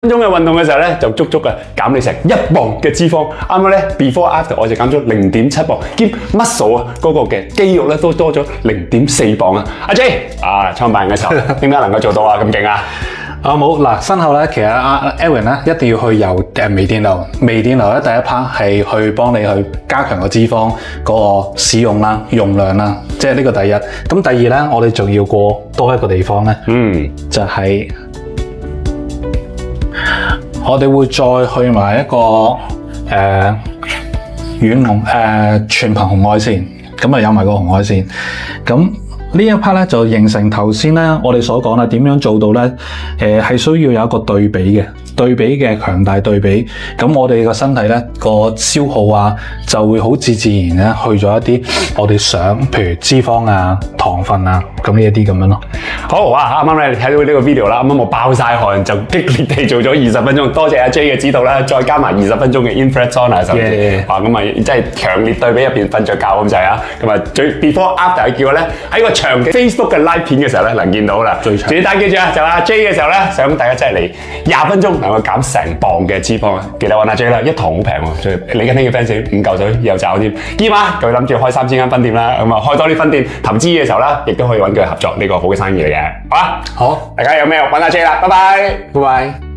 鐘嘅運動嘅時候咧，就足足減你成1磅嘅脂肪。啱啱咧 before after 我就減咗0.7磅，兼 muscle 啊嗰個嘅肌肉咧都多咗0.4磅啊！阿 J 啊，創辦人嘅時候點解能夠做到啊咁勁啊？冇嗱，身後咧，其實阿 Aaron 咧一定要去游微電流。微電流咧第一 part 係去幫你去加強個脂肪嗰個使用啦、用量啦，即係呢個第一。咁第二咧，我哋仲要過多一個地方咧，就係我哋會再去埋一個全憑紅外線，咁啊有埋個紅外線咁。呢一 part 咧就形成頭先咧我哋所講啦，點樣做到咧？係需要有一個對比嘅強大對比。咁我哋個身體咧個消耗啊，就會好自然咧去咗一啲我哋想，譬如脂肪啊、糖分啊，咁呢一啲咁樣咯。好哇！啱啱咧你睇到呢個 video 啦，啱啱我爆晒汗，就激烈地做咗20分鐘。多謝阿 J 嘅指導啦，再加埋20分鐘嘅 infrared sauna 甚至哇咁啊，真係強烈對比入邊瞓着覺咁滯啊！咁啊，最 before after 叫我咧喺個長嘅 Facebook 嘅 live 片嘅時候咧能見到啦。最長。大家記住啊，就阿 J 嘅時候咧，想大家真係嚟20分鐘能夠減成磅嘅脂肪啊！記得揾阿 J 啦，一堂好平喎，你跟呢個 fans 5嚿水有找添。兼啊，佢諗住開3000間分店啦，咁啊開多啲分店投資嘅時候啦，亦都可以揾佢合作呢個好嘅生意嚟嘅。好啦，好，大家有咩揾阿 J 啦，拜拜，拜拜。